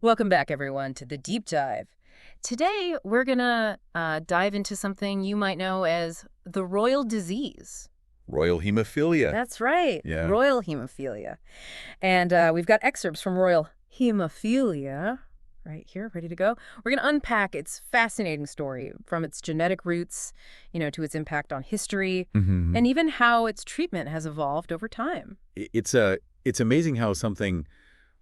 Welcome back, everyone, to the deep dive. Today, we're gonna dive into something you might know as the royal disease. Royal hemophilia. That's right, Yeah. royal hemophilia. And we've got excerpts from royal hemophilia right here, ready to go. We're gonna unpack its fascinating story from its genetic roots, to its impact on history, hmm and even how its treatment has evolved over time. It's amazing how something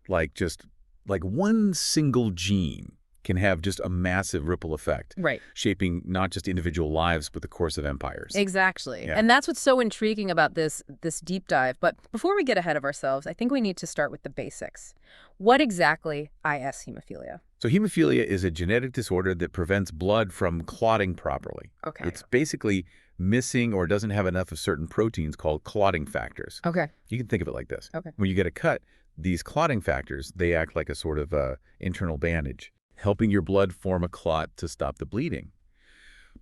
like just like one single gene can have just a massive ripple effect, Right. shaping not just individual lives, but the course of empires. Exactly. Yeah. And that's what's so intriguing about this deep dive. But before we get ahead of ourselves, I think we need to start with the basics. What exactly is hemophilia? So hemophilia is a genetic disorder that prevents blood from clotting properly. Okay. It's basically missing or doesn't have enough of certain proteins called clotting factors. Okay. You can think of it like this. Okay. When you get a cut, these clotting factors, they act like a sort of internal bandage, helping your blood form a clot to stop the bleeding.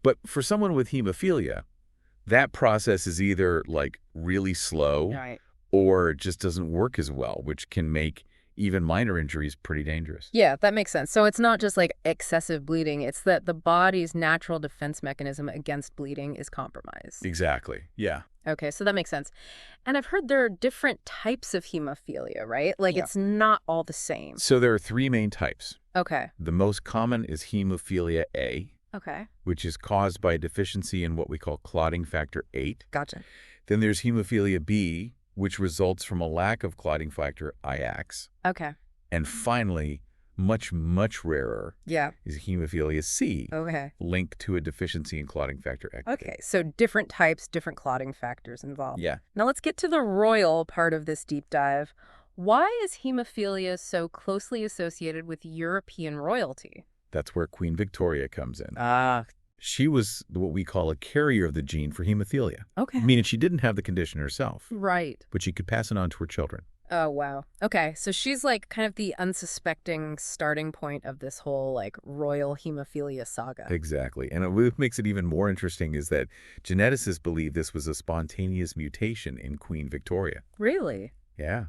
But for someone with hemophilia, that process is either like really slow Right. or it just doesn't work as well, which can make even minor injuries pretty dangerous. Yeah, that makes sense. So it's not just like excessive bleeding, it's that the body's natural defense mechanism against bleeding is compromised. Exactly. Yeah. Okay, so that makes sense. And I've heard there are different types of hemophilia, right? Like Yeah. it's not all the same. So there are three main types. Okay. The most common is hemophilia A, Okay. which is caused by a deficiency in what we call clotting factor 8. Gotcha. Then there's hemophilia B, which results from a lack of clotting factor IX. Okay. And finally, much, much rarer Yeah. is hemophilia C, Okay. linked to a deficiency in clotting factor X. Okay, so different types, different clotting factors involved. Yeah. Now let's get to the royal part of this deep dive. Why is hemophilia so closely associated with European royalty? That's where Queen Victoria comes in. Ah, She was what we call a carrier of the gene for hemophilia, okay. meaning she didn't have the condition herself, Right. but she could pass it on to her children. Oh, wow. Okay, so she's like kind of the unsuspecting starting point of this whole like royal hemophilia saga. Exactly. And what makes it even more interesting is that geneticists believe this was a spontaneous mutation in Queen Victoria. Really? Yeah.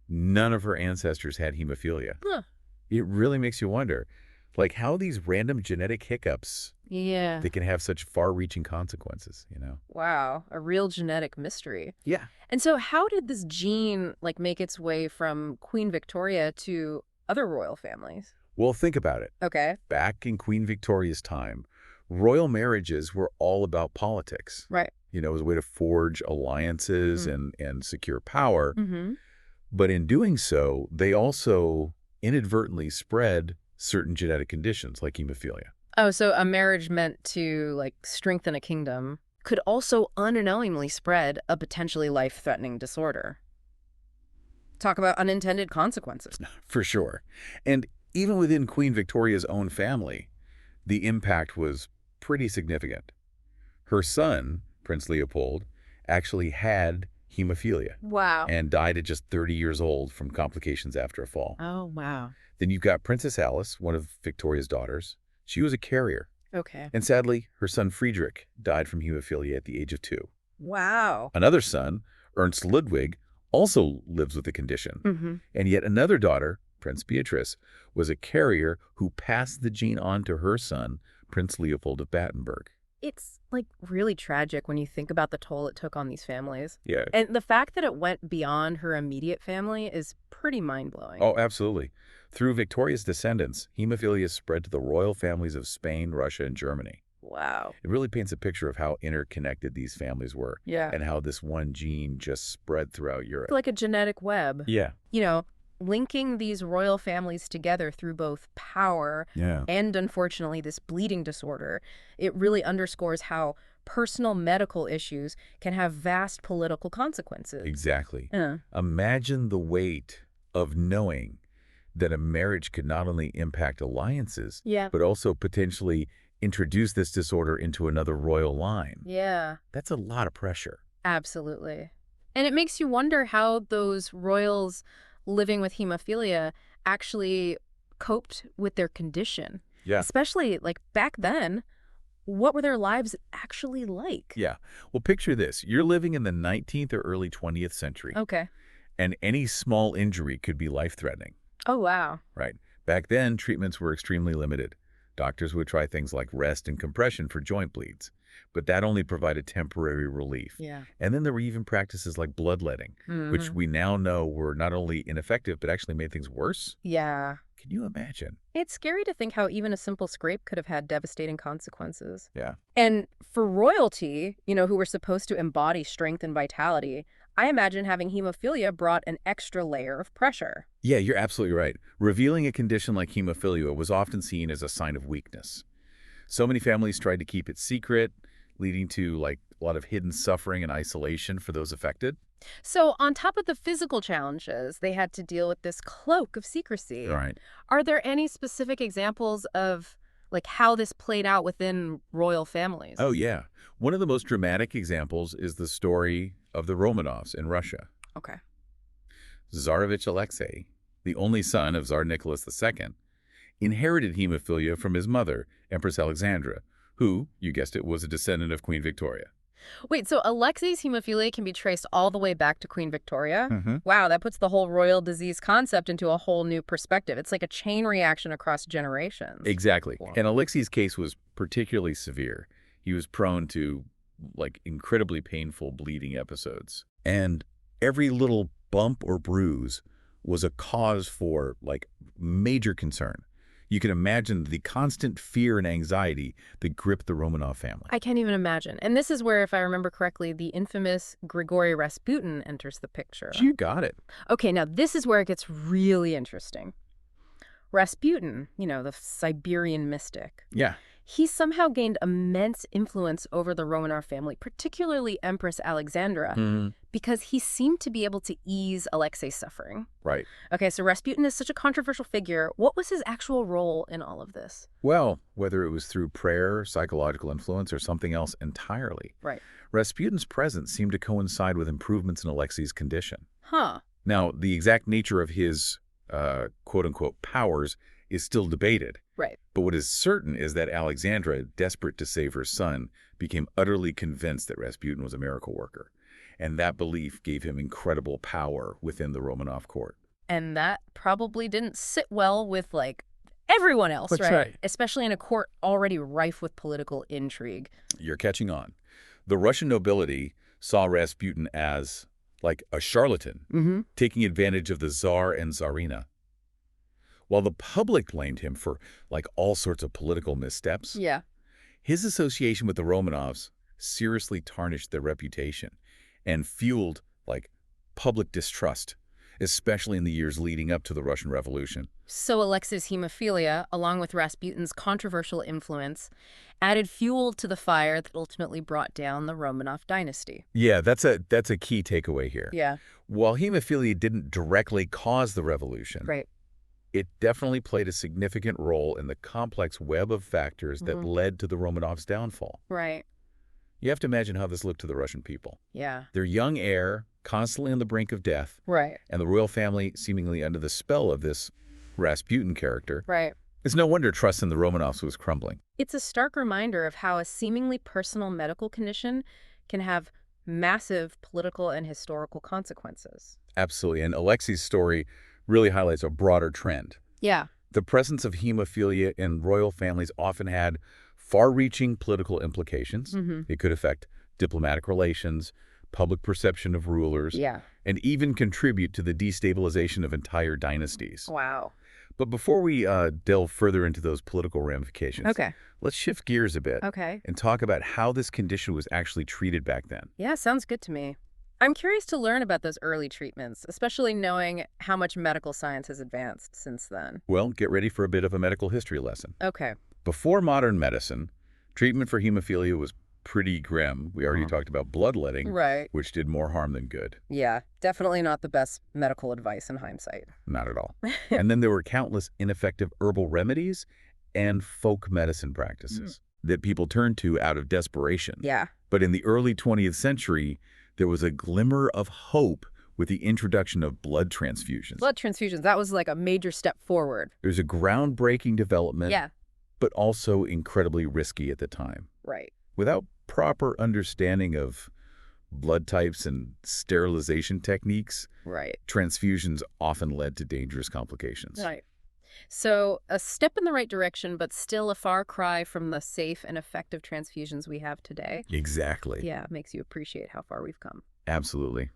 None of her ancestors had hemophilia. Huh. It really makes you wonder, like how these random genetic hiccups, Yeah. they can have such far-reaching consequences. Wow, a real genetic mystery. Yeah. And so how did this gene like make its way from Queen Victoria to other royal families? Well, think about it. Okay. Back in Queen Victoria's time, royal marriages were all about politics. Right. It was a way to forge alliances and secure power. Mm-hmm. But in doing so, they also inadvertently spread certain genetic conditions like hemophilia. Oh, so a marriage meant to like strengthen a kingdom could also unknowingly spread a potentially life-threatening disorder. Talk about unintended consequences. For sure. And even within Queen Victoria's own family, the impact was pretty significant. Her son, Prince Leopold, actually had hemophilia Wow. and died at just 30 years old from complications after a fall. Oh, wow. Then you've got Princess Alice, one of Victoria's daughters. She was a carrier. Okay. And sadly, her son Friedrich died from hemophilia at the age of 2. Wow. Another son, Ernst Ludwig, also lives with the condition. Mm-hmm. And yet another daughter, Prince Beatrice, was a carrier who passed the gene on to her son, Prince Leopold of Battenberg. It's like really tragic when you think about the toll it took on these families. Yeah. And the fact that it went beyond her immediate family is pretty mind-blowing. Oh, absolutely. Through Victoria's descendants, hemophilia spread to the royal families of Spain, Russia, and Germany. Wow. It really paints a picture of how interconnected these families were Yeah. and how this one gene just spread throughout Europe. Like a genetic web. Yeah. Linking these royal families together through both power Yeah. and, unfortunately, this bleeding disorder, it really underscores how personal medical issues can have vast political consequences. Exactly. Uh, Imagine the weight of knowing that a marriage could not only impact alliances, yeah. but also potentially introduce this disorder into another royal line. Yeah, That's a lot of pressure. absolutely. And it makes you wonder how those royals living with hemophilia actually coped with their condition. Yeah. Especially, like, back then, what were their lives actually like? Yeah. Well, picture this. You're living in the 19th or early 20th century, Okay. and any small injury could be life-threatening. Oh, wow. Right. Back then, treatments were extremely limited. Doctors would try things like rest and compression for joint bleeds, but that only provided temporary relief. Yeah. And then there were even practices like bloodletting, which Hmm. we now know were not only ineffective, but actually made things worse. Yeah. Can you imagine? It's scary to think how even a simple scrape could have had devastating consequences. Yeah. And for royalty, who were supposed to embody strength and vitality, I imagine having hemophilia brought an extra layer of pressure. Yeah, you're absolutely right. Revealing a condition like hemophilia was often seen as a sign of weakness. So many families tried to keep it secret, leading to like a lot of hidden suffering and isolation for those affected. So, on top of the physical challenges, they had to deal with this cloak of secrecy. Right. Are there any specific examples of like how this played out within royal families? Oh, yeah. One of the most dramatic examples is the story of the Romanovs in Russia. Okay. Tsarevich Alexei, the only son of Tsar Nicholas II, inherited hemophilia from his mother, Empress Alexandra, who, you guessed it, was a descendant of Queen Victoria. Wait, so Alexei's hemophilia can be traced all the way back to Queen Victoria? Hmm. Wow, that puts the whole royal disease concept into a whole new perspective. It's like a chain reaction across generations. Exactly. Wow. And Alexei's case was particularly severe. He was prone to, like, incredibly painful bleeding episodes. And every little bump or bruise was a cause for, like, major concern. You can imagine the constant fear and anxiety that gripped the Romanov family. I can't even imagine. And this is where, if I remember correctly, the infamous Grigory Rasputin enters the picture. You got it. Okay, now this is where it gets really interesting. Rasputin, the Siberian mystic, Yeah. he somehow gained immense influence over the Romanov family, particularly Empress Alexandra, because he seemed to be able to ease Alexei's suffering. Right. Okay, so Rasputin is such a controversial figure. What was his actual role in all of this? Well, whether it was through prayer, psychological influence, or something else entirely, Right. Rasputin's presence seemed to coincide with improvements in Alexei's condition. Huh. Now, the exact nature of his quote-unquote powers is still debated. Right. But what is certain is that Alexandra, desperate to save her son, became utterly convinced that Rasputin was a miracle worker. And that belief gave him incredible power within the Romanov court. And that probably didn't sit well with, like, everyone else, That's right? right. Especially in a court already rife with political intrigue. You're catching on. The Russian nobility saw Rasputin as, like, a charlatan, taking advantage of the Tsar and Tsarina. While the public blamed him for, like, all sorts of political missteps, Yeah. his association with the Romanovs seriously tarnished their reputation and fueled, like, public distrust, especially in the years leading up to the Russian Revolution. So Alexei's hemophilia, along with Rasputin's controversial influence, added fuel to the fire that ultimately brought down the Romanov dynasty. Yeah, that's a key takeaway here. Yeah. While hemophilia didn't directly cause the revolution, Right. it definitely played a significant role in the complex web of factors that led to the Romanovs' downfall. Right. You have to imagine how this looked to the Russian people. Yeah. Their young heir, constantly on the brink of death, Right. and the royal family seemingly under the spell of this Rasputin character. Right. It's no wonder trust in the Romanovs was crumbling. It's a stark reminder of how a seemingly personal medical condition can have massive political and historical consequences. Absolutely. And Alexei's story really highlights a broader trend. Yeah. The presence of hemophilia in royal families often had far-reaching political implications. It could affect diplomatic relations, public perception of rulers, Yeah. and even contribute to the destabilization of entire dynasties. Wow. But before we delve further into those political ramifications, Okay. let's shift gears a bit Okay. and talk about how this condition was actually treated back then. Yeah, sounds good to me. I'm curious to learn about those early treatments, especially knowing how much medical science has advanced since then. Well, get ready for a bit of a medical history lesson. Okay. Before modern medicine, treatment for hemophilia was pretty grim. We already talked about bloodletting, Right. which did more harm than good. Yeah, definitely not the best medical advice in hindsight. Not at all. And then there were countless ineffective herbal remedies and folk medicine practices that people turned to out of desperation. Yeah. But in the early 20th century, there was a glimmer of hope with the introduction of blood transfusions. Blood transfusions, that was like a major step forward. It was a groundbreaking development, Yeah. but also incredibly risky at the time. Right. Without proper understanding of blood types and sterilization techniques, Right. transfusions often led to dangerous complications. Right. So a step in the right direction, but still a far cry from the safe and effective transfusions we have today. Exactly. Yeah, it makes you appreciate how far we've come. Absolutely.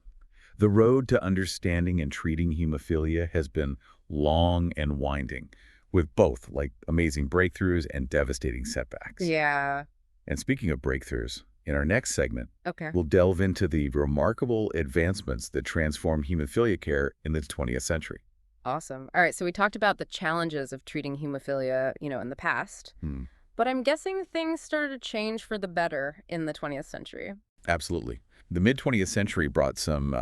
The road to understanding and treating hemophilia has been long and winding, with both like amazing breakthroughs and devastating setbacks. Yeah. And speaking of breakthroughs, in our next segment, Okay. we'll delve into the remarkable advancements that transformed hemophilia care in the 20th century. Awesome. All right, so we talked about the challenges of treating hemophilia, in the past. Hmm. But I'm guessing things started to change for the better in the 20th century. Absolutely. The mid-20th century brought some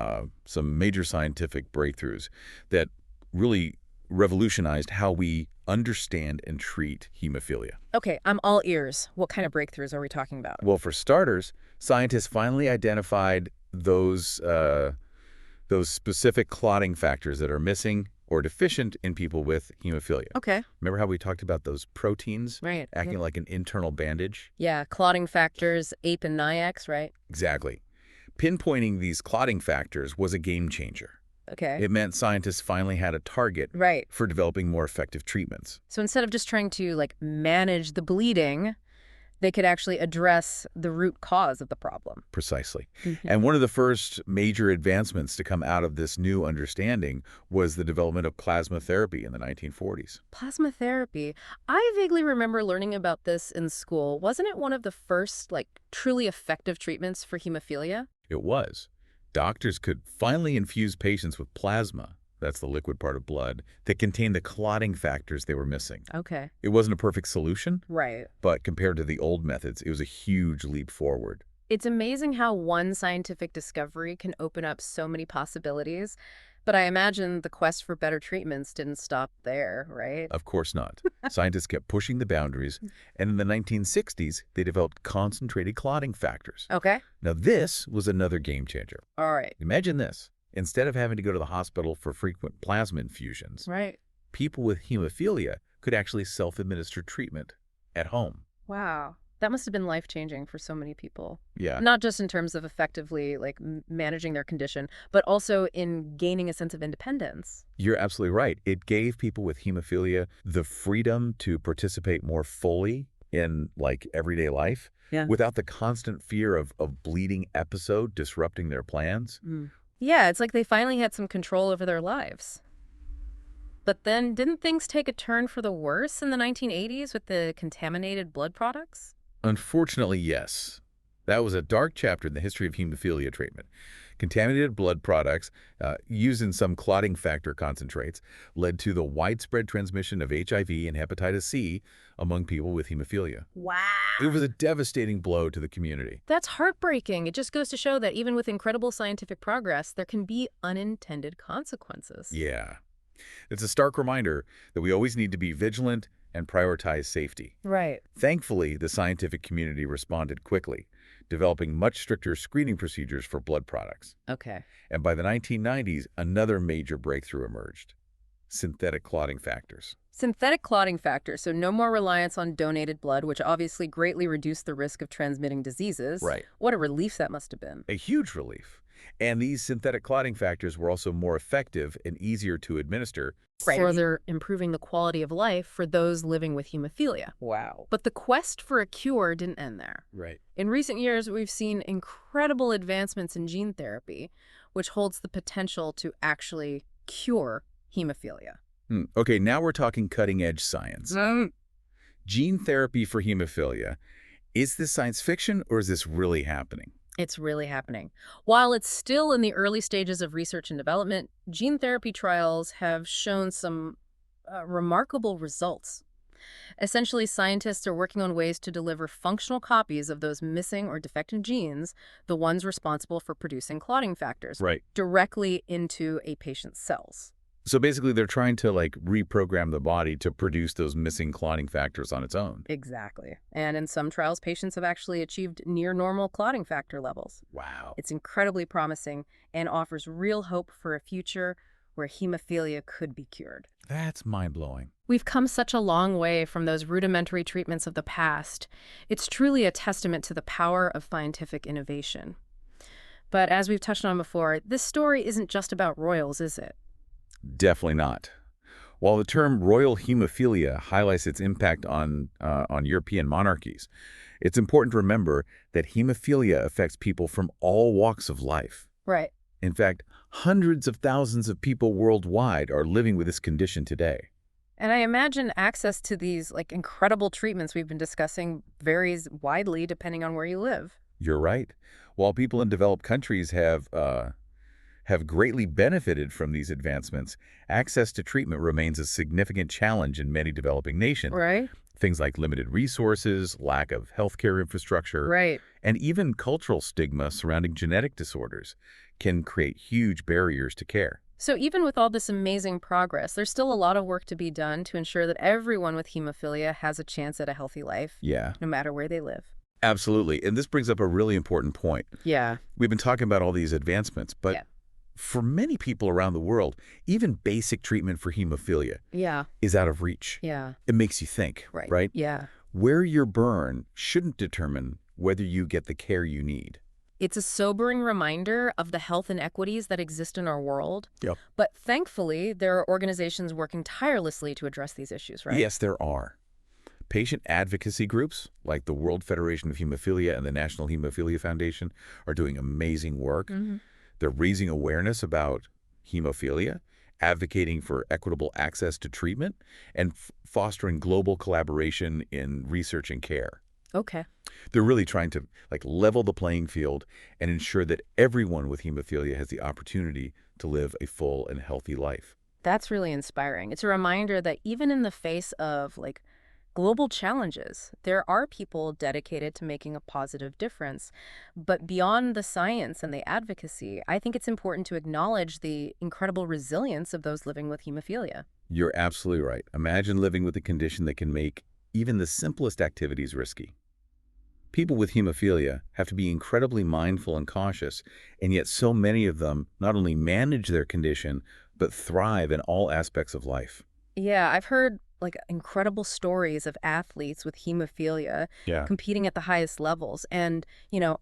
major scientific breakthroughs that really revolutionized how we understand and treat hemophilia. Okay, I'm all ears. What kind of breakthroughs are we talking about? Well, for starters, scientists finally identified those specific clotting factors that are missing or deficient in people with hemophilia. Okay. Remember how we talked about those proteins Right. acting like an internal bandage? Yeah, clotting factors, APE and NIAX, right? Exactly. Pinpointing these clotting factors was a game changer. Okay. It meant scientists finally had a target Right. for developing more effective treatments. So instead of just trying to, manage the bleeding, they could actually address the root cause of the problem. Precisely. Mhm. And one of the first major advancements to come out of this new understanding was the development of plasma therapy in the 1940s. Plasma therapy. I vaguely remember learning about this in school. Wasn't it one of the first, truly effective treatments for hemophilia? It was. Doctors could finally infuse patients with plasma, that's the liquid part of blood, that contained the clotting factors they were missing. Okay. It wasn't a perfect solution, Right. but compared to the old methods, it was a huge leap forward. It's amazing how one scientific discovery can open up so many possibilities. But I imagine the quest for better treatments didn't stop there, right? Of course not. Scientists kept pushing the boundaries, and in the 1960s, they developed concentrated clotting factors. Okay. Now, this was another game changer. All right. Imagine this. Instead of having to go to the hospital for frequent plasma infusions, Right. people with hemophilia could actually self-administer treatment at home. Wow. That must have been life-changing for so many people. Yeah, Not just in terms of effectively, managing their condition, but also in gaining a sense of independence. you're absolutely right. It gave people with hemophilia the freedom to participate more fully in, everyday life Yeah. without the constant fear of bleeding episode disrupting their plans. Yeah, it's like they finally had some control over their lives. But then, didn't things take a turn for the worse in the 1980s with the contaminated blood products? Unfortunately, yes. That was a dark chapter in the history of hemophilia treatment. Contaminated blood products, used in some clotting factor concentrates, led to the widespread transmission of HIV and hepatitis C among people with hemophilia. Wow. It was a devastating blow to the community. That's heartbreaking. It just goes to show that even with incredible scientific progress, there can be unintended consequences. Yeah. It's a stark reminder that we always need to be vigilant and prioritize safety. Right. Thankfully, the scientific community responded quickly, developing much stricter screening procedures for blood products. Okay. And by the 1990s, another major breakthrough emerged: synthetic clotting factors. Synthetic clotting factors, so no more reliance on donated blood, which obviously greatly reduced the risk of transmitting diseases. Right. What a relief that must have been. A huge relief. And these synthetic clotting factors were also more effective and easier to administer. Right. Further improving the quality of life for those living with hemophilia. Wow. But the quest for a cure didn't end there. Right. In recent years, we've seen incredible advancements in gene therapy, which holds the potential to actually cure hemophilia. Okay, now we're talking cutting-edge science. Gene therapy for hemophilia. Is this science fiction or is this really happening? It's really happening. While it's still in the early stages of research and development, gene therapy trials have shown some remarkable results. Essentially, scientists are working on ways to deliver functional copies of those missing or defective genes, the ones responsible for producing clotting factors, Right. directly into a patient's cells. So basically, they're trying to reprogram the body to produce those missing clotting factors on its own. Exactly. And in some trials, patients have actually achieved near normal clotting factor levels. Wow. It's incredibly promising and offers real hope for a future where hemophilia could be cured. That's mind-blowing. We've come such a long way from those rudimentary treatments of the past. It's truly a testament to the power of scientific innovation. But as we've touched on before, this story isn't just about royals, is it? Definitely not. While the term royal hemophilia highlights its impact on European monarchies, it's important to remember that hemophilia affects people from all walks of life. Right. In fact, hundreds of thousands of people worldwide are living with this condition today. And I imagine access to these incredible treatments we've been discussing varies widely depending on where you live. You're right. While people in developed countries have greatly benefited from these advancements, access to treatment remains a significant challenge in many developing nations. Right? Things like limited resources, lack of healthcare infrastructure, Right. and even cultural stigma surrounding genetic disorders can create huge barriers to care. So even with all this amazing progress, there's still a lot of work to be done to ensure that everyone with hemophilia has a chance at a healthy life, Yeah, no matter where they live. absolutely. And this brings up a really important point. Yeah. We've been talking about all these advancements, but Yeah. for many people around the world, even basic treatment for hemophilia Yeah. is out of reach. Yeah. It makes you think, Right. right? Yeah. Where you're born shouldn't determine whether you get the care you need. It's a sobering reminder of the health inequities that exist in our world. Yep. But thankfully, there are organizations working tirelessly to address these issues, right? Yes, there are. Patient advocacy groups like the World Federation of Hemophilia and the National Hemophilia Foundation are doing amazing work. Hmm. They're raising awareness about hemophilia, advocating for equitable access to treatment, and fostering global collaboration in research and care. Okay. They're really trying to level the playing field and ensure that everyone with hemophilia has the opportunity to live a full and healthy life. That's really inspiring. It's a reminder that even in the face of global challenges, there are people dedicated to making a positive difference. But beyond the science and the advocacy, I think it's important to acknowledge the incredible resilience of those living with hemophilia. You're absolutely right. Imagine living with a condition that can make even the simplest activities risky. People with hemophilia have to be incredibly mindful and cautious, and yet so many of them not only manage their condition, but thrive in all aspects of life. Yeah, I've heard incredible stories of athletes with hemophilia Yeah. competing at the highest levels and,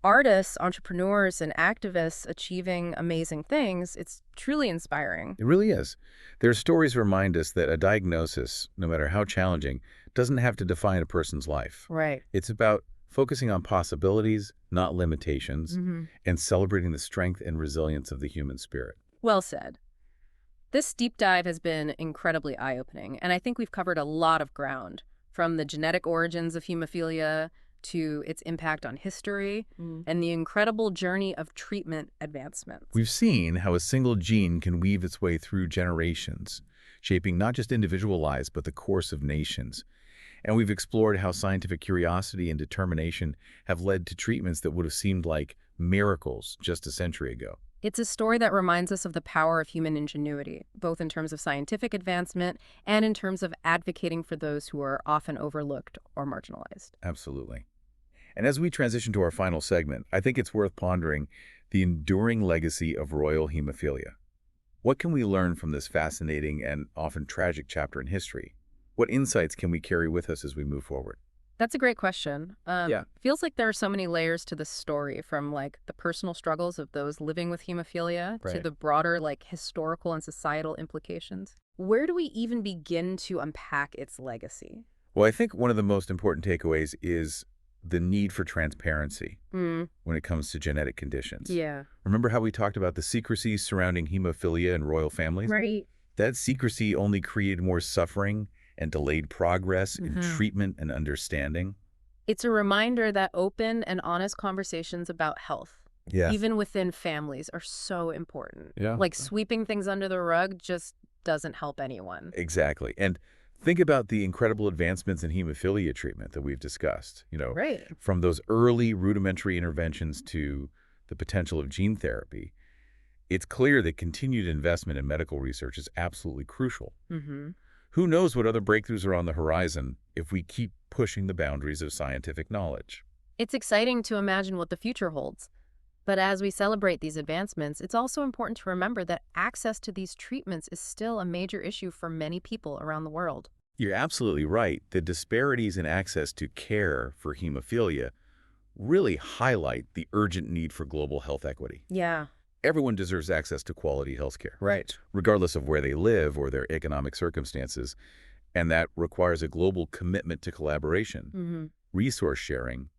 artists, entrepreneurs, and activists achieving amazing things. It's truly inspiring. It really is. Their stories remind us that a diagnosis, no matter how challenging, doesn't have to define a person's life. Right. It's about focusing on possibilities, not limitations, Hmm. and celebrating the strength and resilience of the human spirit. Well said. This deep dive has been incredibly eye-opening, and I think we've covered a lot of ground, from the genetic origins of hemophilia to its impact on history and the incredible journey of treatment advancements. We've seen how a single gene can weave its way through generations, shaping not just individual lives, but the course of nations. And we've explored how scientific curiosity and determination have led to treatments that would have seemed like miracles just a century ago. It's a story that reminds us of the power of human ingenuity, both in terms of scientific advancement and in terms of advocating for those who are often overlooked or marginalized. Absolutely. And as we transition to our final segment, I think it's worth pondering the enduring legacy of royal hemophilia. What can we learn from this fascinating and often tragic chapter in history? What insights can we carry with us as we move forward? That's a great question. Yeah. Feels like there are so many layers to this story, from the personal struggles of those living with hemophilia to Right. the broader historical and societal implications. Where do we even begin to unpack its legacy? Well, I think one of the most important takeaways is the need for transparency Hmm. when it comes to genetic conditions. Yeah. Remember how we talked about the secrecy surrounding hemophilia in royal families? Right. That secrecy only created more suffering and delayed progress in treatment and understanding. It's a reminder that open and honest conversations about health, Yeah. even within families, are so important. Yeah. Sweeping things under the rug just doesn't help anyone. Exactly. And think about the incredible advancements in hemophilia treatment that we've discussed, Right. from those early rudimentary interventions to the potential of gene therapy. It's clear that continued investment in medical research is absolutely crucial. Mm-hmm. Who knows what other breakthroughs are on the horizon if we keep pushing the boundaries of scientific knowledge. It's exciting to imagine what the future holds. But as we celebrate these advancements, it's also important to remember that access to these treatments is still a major issue for many people around the world. You're absolutely right. The disparities in access to care for hemophilia really highlight the urgent need for global health equity. Yeah. Everyone deserves access to quality health care, Right. regardless of where they live or their economic circumstances, and that requires a global commitment to collaboration, Hmm. resource sharing,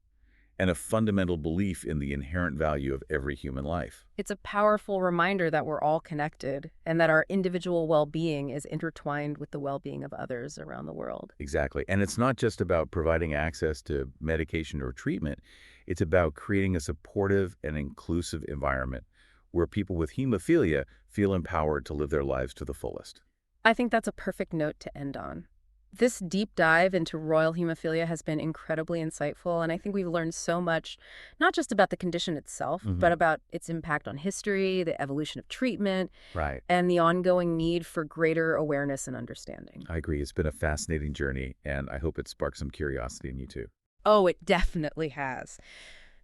and a fundamental belief in the inherent value of every human life. It's a powerful reminder that we're all connected and that our individual well-being is intertwined with the well-being of others around the world. Exactly. And it's not just about providing access to medication or treatment. It's about creating a supportive and inclusive environment where people with hemophilia feel empowered to live their lives to the fullest. I think that's a perfect note to end on. This deep dive into royal hemophilia has been incredibly insightful, and I think we've learned so much, not just about the condition itself, but about its impact on history, the evolution of treatment, Right. and the ongoing need for greater awareness and understanding. I agree. It's been a fascinating journey, and I hope it sparked some curiosity in you too. Oh, it definitely has.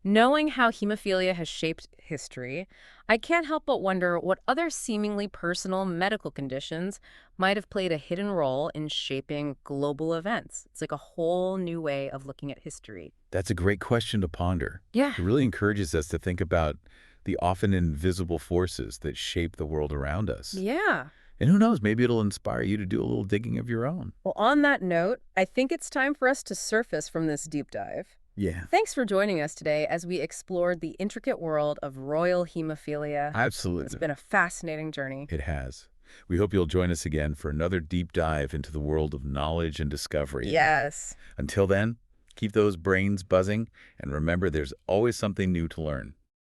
Knowing how hemophilia has shaped history, I can't help but wonder what other seemingly personal medical conditions might have played a hidden role in shaping global events. It's like a whole new way of looking at history. That's a great question to ponder. Yeah. It really encourages us to think about the often invisible forces that shape the world around us. Yeah. And who knows, maybe it'll inspire you to do a little digging of your own. Well, on that note, I think it's time for us to surface from this deep dive. Yeah. Thanks for joining us today as we explored the intricate world of royal hemophilia. Absolutely. It's been a fascinating journey. It has. We hope you'll join us again for another deep dive into the world of knowledge and discovery. Yes. Until then, keep those brains buzzing, and remember there's always something new to learn.